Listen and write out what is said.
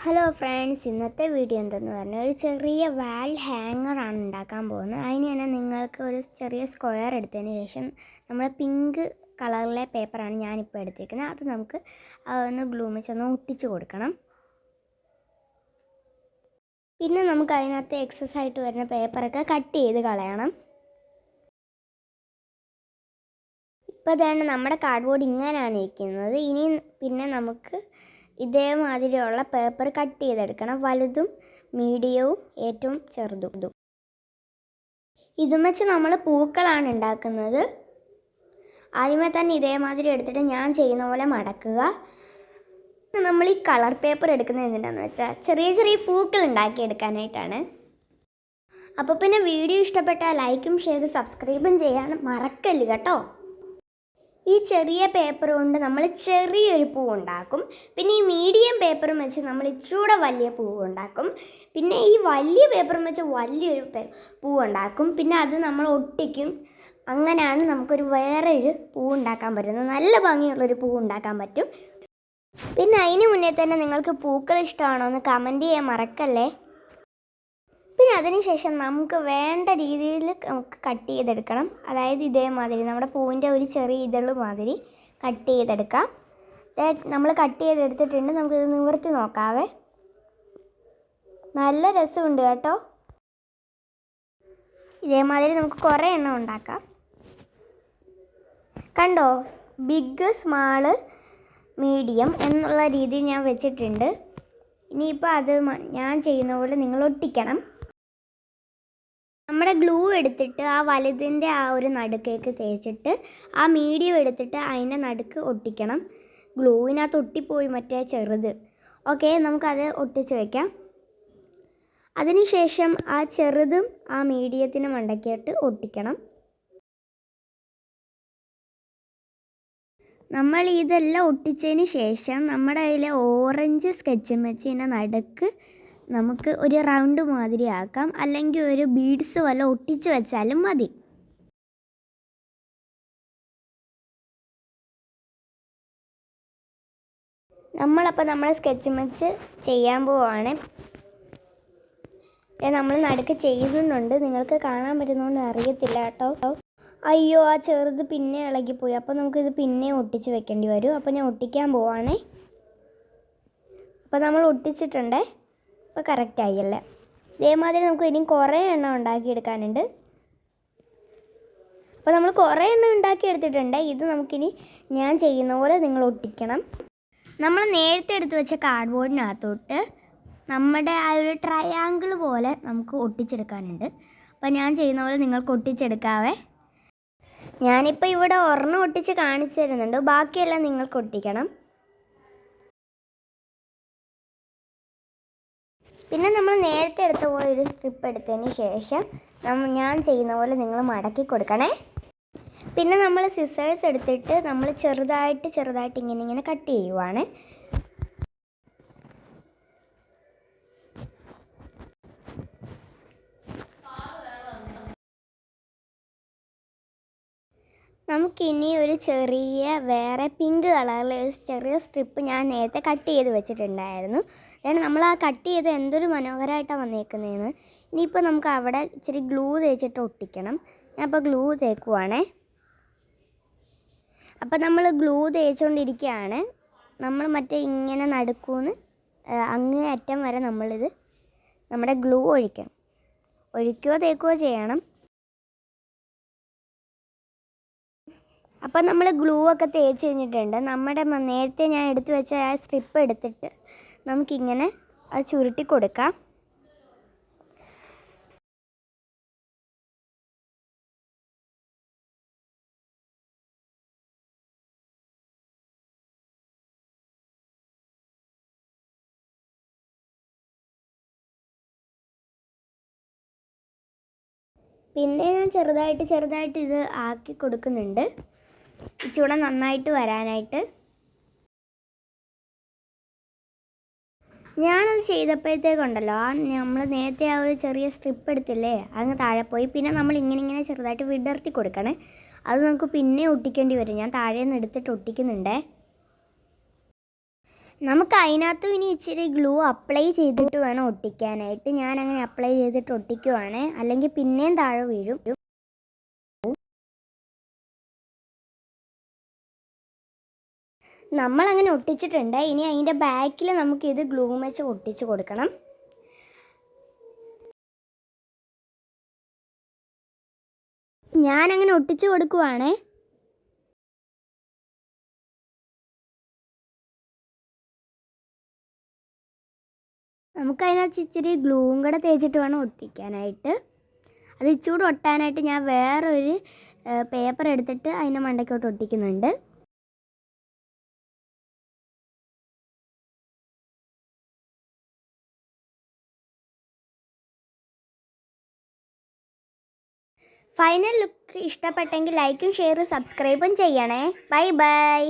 Hello friends, ഇന്നത്തെ video എന്തെന്ന് പറഞ്ഞാൽ ഒരു ചെറിയ വാൽ ഹാങ്ങറാണ് ഉണ്ടാക്കാൻ പോകുന്നത്. അതിന് തന്നെ നിങ്ങൾക്ക് ഒരു ചെറിയ സ്ക്വയർ എടുത്തതിന് ശേഷം നമ്മുടെ പിങ്ക് കളറിലെ പേപ്പറാണ് ഞാനിപ്പോൾ എടുത്തേക്കുന്നത്. അത് നമുക്ക് ഒന്ന് ഗ്ലൂ വെച്ചൊന്ന് ഒട്ടിച്ച് കൊടുക്കണം. പിന്നെ നമുക്ക് അതിനകത്ത് എക്സസ് ആയിട്ട് വരുന്ന പേപ്പറൊക്കെ കട്ട് ചെയ്ത് കളയണം. ഇപ്പോൾ തന്നെ നമ്മുടെ കാർഡ്ബോർഡ് ഇങ്ങനെയാണ് ഇരിക്കുന്നത്. ഇനി പിന്നെ നമുക്ക് ഇതേമാതിരിയുള്ള പേപ്പർ കട്ട് ചെയ്തെടുക്കണം. വലുതും മീഡിയവും ഏറ്റവും ചെറുതും. ഇതും വെച്ച് നമ്മൾ പൂക്കളാണ് ഉണ്ടാക്കുന്നത്. ആദ്യമേ തന്നെ ഇതേമാതിരി എടുത്തിട്ട് ഞാൻ ചെയ്യുന്ന പോലെ മടക്കുക. നമ്മൾ ഈ കളർ പേപ്പർ എടുക്കുന്നത് എന്തിനാണെന്ന് വെച്ചാൽ ചെറിയ ചെറിയ പൂക്കൾ ഉണ്ടാക്കിയെടുക്കാനായിട്ടാണ്. അപ്പോൾ പിന്നെ വീഡിയോ ഇഷ്ടപ്പെട്ടാൽ ലൈക്കും ഷെയറും സബ്സ്ക്രൈബും ചെയ്യാൻ മറക്കല്ല് കേട്ടോ. ഈ ചെറിയ പേപ്പർ കൊണ്ട് നമ്മൾ ചെറിയൊരു പൂ ഉണ്ടാക്കും. പിന്നെ ഈ മീഡിയം പേപ്പറും വെച്ച് നമ്മൾ ഇച്ചിരൂടെ വലിയ പൂവ് ഉണ്ടാക്കും. പിന്നെ ഈ വലിയ പേപ്പറും വെച്ച് വലിയൊരു പൂ ഉണ്ടാക്കും. പിന്നെ അത് നമ്മൾ ഒട്ടിക്കും. അങ്ങനെയാണ് നമുക്കൊരു വേറെ ഒരു പൂ ഉണ്ടാക്കാൻ പറ്റുന്നത്. നല്ല ഭംഗിയുള്ളൊരു പൂ ഉണ്ടാക്കാൻ പറ്റും. പിന്നെ അതിന് മുന്നേ തന്നെ നിങ്ങൾക്ക് പൂക്കൾ ഇഷ്ടമാണോ എന്ന് കമൻറ്റ് ചെയ്യാൻ മറക്കല്ലേ. പിന്നെ അതിനുശേഷം നമുക്ക് വേണ്ട രീതിയിൽ നമുക്ക് കട്ട് ചെയ്തെടുക്കണം. അതായത് ഇതേമാതിരി നമ്മുടെ പൂവിൻ്റെ ഒരു ചെറിയ ഇതള് മാതിരി കട്ട് ചെയ്തെടുക്കാം. നമ്മൾ കട്ട് ചെയ്തെടുത്തിട്ടുണ്ട്. നമുക്കിത് നിവർത്തി നോക്കാവേ. നല്ല രസമുണ്ട് കേട്ടോ. ഇതേമാതിരി നമുക്ക് കുറേ എണ്ണം ഉണ്ടാക്കാം. കണ്ടോ, ബിഗ്, സ്മാള്, മീഡിയം എന്നുള്ള രീതിയിൽ ഞാൻ വെച്ചിട്ടുണ്ട്. ഇനിയിപ്പോൾ അത് ഞാൻ ചെയ്യുന്ന പോലെ നിങ്ങൾ ഒട്ടിക്കണം. നമ്മുടെ ഗ്ലൂ എടുത്തിട്ട് ആ വലുതിൻ്റെ ആ ഒരു നടുക്കേക്ക് തേച്ചിട്ട് ആ മീഡിയം എടുത്തിട്ട് അതിൻ്റെ നടുക്ക് ഒട്ടിക്കണം. ഗ്ലൂവിനകത്ത് ഒട്ടിപ്പോയി മറ്റേ ചെറുത്. ഓക്കെ, നമുക്കത് ഒട്ടിച്ച് വയ്ക്കാം. അതിനുശേഷം ആ ചെറുതും ആ മീഡിയത്തിന് മണ്ടയ്ക്കായിട്ട് ഒട്ടിക്കണം. നമ്മൾ ഇതെല്ലാം ഒട്ടിച്ചതിന് ശേഷം നമ്മുടെ കയ്യിൽ ഓറഞ്ച് സ്കെച്ചും വെച്ച് ഇതിൻ്റെ നടുക്ക് നമുക്ക് ഒരു റൗണ്ട് മാതിരി ആക്കാം. അല്ലെങ്കിൽ ഒരു ബീഡ്സ് വല്ല ഒട്ടിച്ച് വെച്ചാലും മതി. നമ്മളപ്പോൾ നമ്മുടെ സ്കെച്ചും വെച്ച് ചെയ്യാൻ പോവാണ്. നമ്മൾ നടുക്ക് ചെയ്യുന്നുണ്ട്. നിങ്ങൾക്ക് കാണാൻ പറ്റുന്നതുകൊണ്ട് അറിയത്തില്ല കേട്ടോ. അയ്യോ, ആ ചെറുത് പിന്നെ ഇളകിപ്പോയി. അപ്പോൾ നമുക്കിത് പിന്നെ ഒട്ടിച്ച് വെക്കേണ്ടി വരും. അപ്പോൾ ഞാൻ ഒട്ടിക്കാൻ പോവാണേ. അപ്പോൾ നമ്മൾ ഒട്ടിച്ചിട്ടുണ്ടേ. അപ്പോൾ കറക്റ്റ് ആയില്ലേ. ഇതേമാതിരി നമുക്ക് ഇനിയും കുറേ എണ്ണം ഉണ്ടാക്കിയെടുക്കാനുണ്ട്. അപ്പോൾ നമ്മൾ കുറേ എണ്ണം ഉണ്ടാക്കിയെടുത്തിട്ടുണ്ട്. ഇത് നമുക്കിനി ഞാൻ ചെയ്യുന്ന പോലെ നിങ്ങൾ ഒട്ടിക്കണം. നമ്മൾ നേരത്തെ എടുത്ത് വെച്ച കാർഡ്ബോർഡിനകത്തോട്ട് നമ്മുടെ ആ ഒരു ട്രയാങ്കിൾ പോലെ നമുക്ക് ഒട്ടിച്ചെടുക്കാനുണ്ട്. അപ്പോൾ ഞാൻ ചെയ്യുന്ന പോലെ നിങ്ങൾക്ക് ഒട്ടിച്ചെടുക്കാവേ. ഞാനിപ്പോൾ ഇവിടെ ഒരെണ്ണം ഒട്ടിച്ച് കാണിച്ചു തരുന്നുണ്ട്. ബാക്കിയെല്ലാം നിങ്ങൾക്ക് ഒട്ടിക്കണം. പിന്നെ നമ്മൾ നേരത്തെ എടുത്ത പോലെ ഒരു സ്ട്രിപ്പ് എടുത്തതിന് ശേഷം ഞാൻ ചെയ്യുന്ന പോലെ നിങ്ങൾ മടക്കി കൊടുക്കണേ. പിന്നെ നമ്മൾ സിസേഴ്സ് എടുത്തിട്ട് നമ്മൾ ചെറുതായിട്ട് ഇങ്ങനെ കട്ട് ചെയ്യുവാണ്. നമുക്കിനി ഒരു ചെറിയ വേറെ പിങ്ക് കളറിൽ ഒരു ചെറിയ സ്ട്രിപ്പ് ഞാൻ നേരത്തെ കട്ട് ചെയ്ത് വെച്ചിട്ടുണ്ടായിരുന്നു. അതായത് നമ്മൾ ആ കട്ട് ചെയ്ത് എന്തൊരു മനോഹരമായിട്ടാണ് വന്നേക്കുന്നതെന്ന്. ഇനിയിപ്പോൾ നമുക്ക് അവിടെ ഇച്ചിരി ഗ്ലൂ തേച്ചിട്ട് ഒട്ടിക്കണം. ഞാൻ ഇപ്പോൾ ഗ്ലൂ തേക്കുവാണേ. അപ്പോൾ നമ്മൾ ഗ്ലൂ തേച്ചുകൊണ്ടിരിക്കുകയാണ്. നമ്മൾ മറ്റേ ഇങ്ങനെ നടുക്കൂന്ന് അങ്ങേ അറ്റം വരെ നമ്മുടെ ഗ്ലൂ ഒഴിക്കുകയോ തേക്കുകയോ ചെയ്യണം. അപ്പോൾ നമ്മൾ ഗ്ലൂ ഒക്കെ തേച്ച് കഴിഞ്ഞിട്ടുണ്ട്. നമ്മുടെ നേരത്തെ ഞാൻ എടുത്തു വെച്ച ആ സ്ട്രിപ്പ് എടുത്തിട്ട് നമുക്കിങ്ങനെ അത് ചുരുട്ടി കൊടുക്കാം. പിന്നെ ഞാൻ ചെറുതായിട്ട് ഇത് ആക്കി കൊടുക്കുന്നുണ്ട്, ഇച്ചിരി നന്നായിട്ട് വരാനായിട്ട്. ഞാനത് ചെയ്തപ്പോഴത്തേക്കുണ്ടല്ലോ, നമ്മൾ നേരത്തെ ആ ഒരു ചെറിയ സ്ട്രിപ്പ് എടുത്തില്ലേ, അങ്ങ് താഴെ പോയി. പിന്നെ നമ്മൾ ഇങ്ങനെ ചെറുതായിട്ട് വിടർത്തി കൊടുക്കണേ. അത് നമുക്ക് പിന്നെ ഒട്ടിക്കേണ്ടി വരും. ഞാൻ താഴെ നിന്ന് എടുത്തിട്ട് ഒട്ടിക്കുന്നുണ്ടേ. നമുക്ക് അതിനകത്തും ഇനി ഇച്ചിരി ഗ്ലൂ അപ്ലൈ ചെയ്തിട്ട് വേണം ഒട്ടിക്കാനായിട്ട്. ഞാൻ അങ്ങനെ അപ്ലൈ ചെയ്തിട്ട് ഒട്ടിക്കുവാണ്, അല്ലെങ്കിൽ പിന്നെയും താഴെ വീഴും. നമ്മളങ്ങനെ ഒട്ടിച്ചിട്ടുണ്ട്. ഇനി അതിൻ്റെ ബാക്കിൽ നമുക്കിത് ഗ്ലൂ വെച്ച് ഒട്ടിച്ച് കൊടുക്കണം. ഞാനങ്ങനെ ഒട്ടിച്ച് കൊടുക്കുവാണേ. നമുക്കതിനകത്ത് ഇച്ചിരി ഗ്ലൂവും കൂടെ തേച്ചിട്ട് വേണം ഒട്ടിക്കാനായിട്ട്. അത് ഇച്ചിരി ഒട്ടാനായിട്ട് ഞാൻ വേറൊരു പേപ്പർ എടുത്തിട്ട് അതിൻ്റെ മണ്ടയ്ക്കോട്ട് ഒട്ടിക്കുന്നുണ്ട്. ഫൈനൽ ലുക്ക് ഇഷ്ടപ്പെട്ടെങ്കിൽ ലൈക്കും ഷെയറും സബ്സ്ക്രൈബും ചെയ്യണേ. Bye bye.